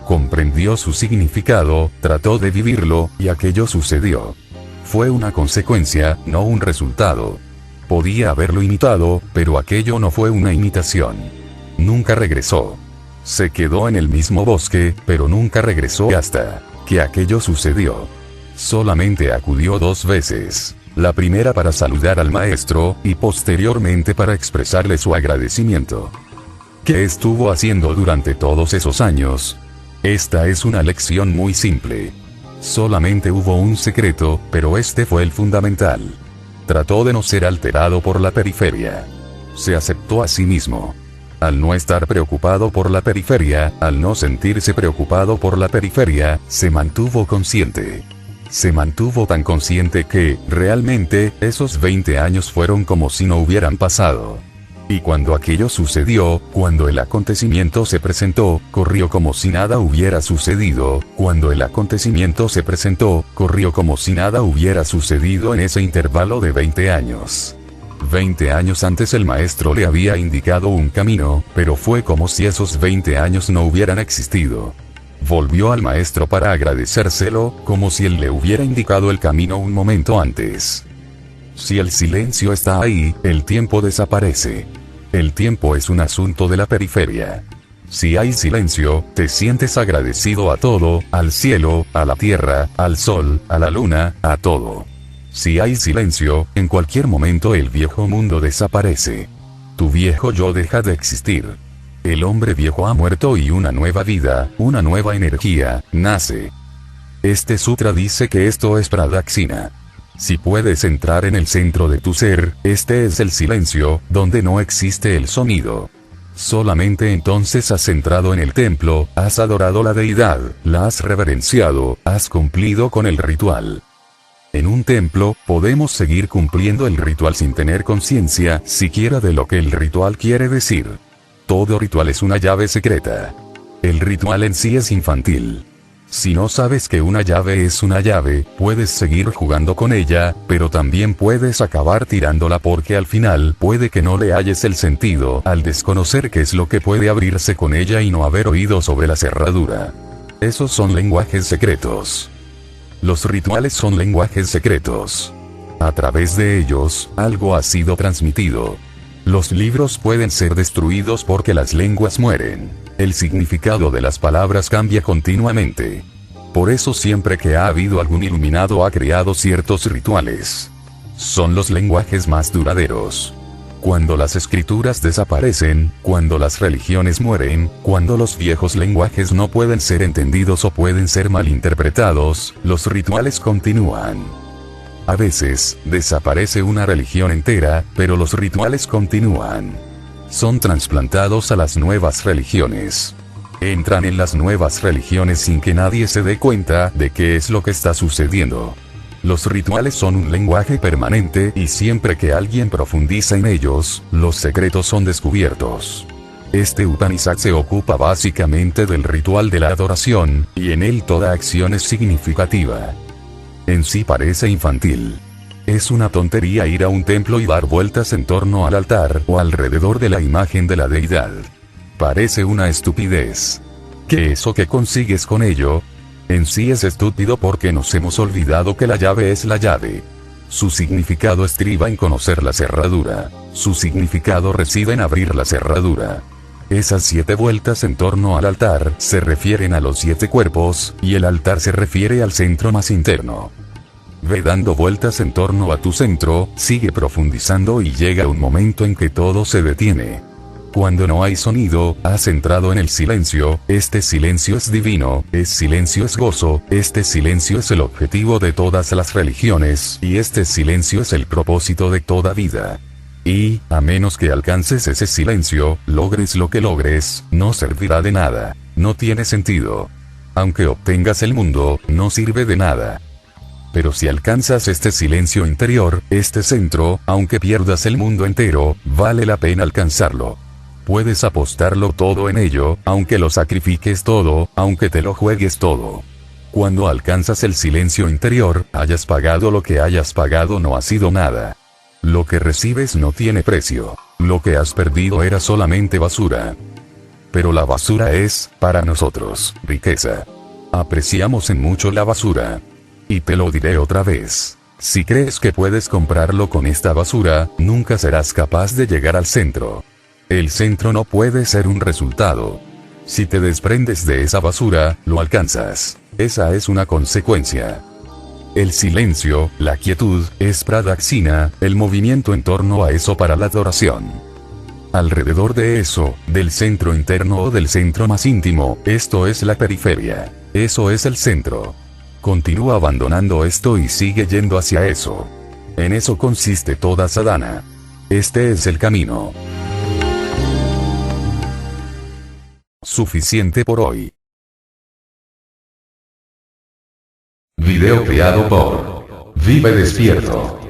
S1: Comprendió su significado, trató de vivirlo, y aquello sucedió. Fue una consecuencia, no un resultado. Podía haberlo imitado, pero aquello no fue una imitación. Nunca regresó. Se quedó en el mismo bosque, pero nunca regresó hasta que aquello sucedió. Solamente acudió 2 veces. La primera para saludar al maestro, y posteriormente para expresarle su agradecimiento. ¿Qué estuvo haciendo durante todos esos años? Esta es una lección muy simple. Solamente hubo un secreto, pero este fue el fundamental. Trató de no ser alterado por la periferia. Se aceptó a sí mismo. Al no estar preocupado por la periferia, al no sentirse preocupado por la periferia, se mantuvo consciente. Se mantuvo tan consciente que, realmente, esos 20 años fueron como si no hubieran pasado. Y cuando aquello sucedió, cuando el acontecimiento se presentó, corrió como si nada hubiera sucedido. Cuando el acontecimiento se presentó, corrió como si nada hubiera sucedido en ese intervalo de 20 años. 20 años antes el maestro le había indicado un camino, pero fue como si esos 20 años no hubieran existido. Volvió al maestro para agradecérselo, como si él le hubiera indicado el camino un momento antes. Si el silencio está ahí, el tiempo desaparece. El tiempo es un asunto de la periferia. Si hay silencio, te sientes agradecido a todo, al cielo, a la tierra, al sol, a la luna, a todo. Si hay silencio, en cualquier momento el viejo mundo desaparece. Tu viejo yo deja de existir. El hombre viejo ha muerto y una nueva vida, una nueva energía, nace. Este sutra dice que esto es Pradaksina. Si puedes entrar en el centro de tu ser, este es el silencio, donde no existe el sonido. Solamente entonces has entrado en el templo, has adorado la deidad, la has reverenciado, has cumplido con el ritual. En un templo, podemos seguir cumpliendo el ritual sin tener conciencia, siquiera de lo que el ritual quiere decir. Todo ritual es una llave secreta. El ritual en sí es infantil. Si no sabes que una llave es una llave, puedes seguir jugando con ella, pero también puedes acabar tirándola porque al final puede que no le halles el sentido al desconocer qué es lo que puede abrirse con ella y no haber oído sobre la cerradura. Esos son lenguajes secretos. Los rituales son lenguajes secretos. A través de ellos, algo ha sido transmitido. Los libros pueden ser destruidos porque las lenguas mueren. El significado de las palabras cambia continuamente. Por eso siempre que ha habido algún iluminado ha creado ciertos rituales. Son los lenguajes más duraderos. Cuando las escrituras desaparecen, cuando las religiones mueren, cuando los viejos lenguajes no pueden ser entendidos o pueden ser malinterpretados, los rituales continúan. A veces, desaparece una religión entera, pero los rituales continúan. Son trasplantados a las nuevas religiones. Entran en las nuevas religiones sin que nadie se dé cuenta de qué es lo que está sucediendo. Los rituales son un lenguaje permanente y siempre que alguien profundiza en ellos, los secretos son descubiertos. Este Upanishad se ocupa básicamente del ritual de la adoración, y en él toda acción es significativa. En sí parece infantil. Es una tontería ir a un templo y dar vueltas en torno al altar o alrededor de la imagen de la deidad. Parece una estupidez. ¿Qué es o qué consigues con ello? En sí es estúpido porque nos hemos olvidado que la llave es la llave. Su significado estriba en conocer la cerradura. Su significado reside en abrir la cerradura. Esas 7 vueltas en torno al altar se refieren a los 7 cuerpos, y el altar se refiere al centro más interno. Ve dando vueltas en torno a tu centro, sigue profundizando y llega un momento en que todo se detiene. Cuando no hay sonido, has entrado en el silencio, este silencio es divino, silencio es gozo, este silencio es el objetivo de todas las religiones, y este silencio es el propósito de toda vida. Y, a menos que alcances ese silencio, logres lo que logres, no servirá de nada, no tiene sentido. Aunque obtengas el mundo, no sirve de nada. Pero si alcanzas este silencio interior, este centro, aunque pierdas el mundo entero, vale la pena alcanzarlo. Puedes apostarlo todo en ello, aunque lo sacrifiques todo, aunque te lo juegues todo. Cuando alcanzas el silencio interior, hayas pagado lo que hayas pagado, no ha sido nada. Lo que recibes no tiene precio. Lo que has perdido era solamente basura. Pero la basura es, para nosotros, riqueza. Apreciamos en mucho la basura. Y te lo diré otra vez. Si crees que puedes comprarlo con esta basura, nunca serás capaz de llegar al centro. El centro no puede ser un resultado. Si te desprendes de esa basura, lo alcanzas. Esa es una consecuencia. El silencio, la quietud, es pradaksina, el movimiento en torno a eso para la adoración. Alrededor de eso, del centro interno o del centro más íntimo, esto es la periferia. Eso es el centro. Continúa abandonando esto y sigue yendo hacia eso. En eso consiste toda sadhana. Este es el camino. Suficiente por hoy. Video creado por Vive Despierto.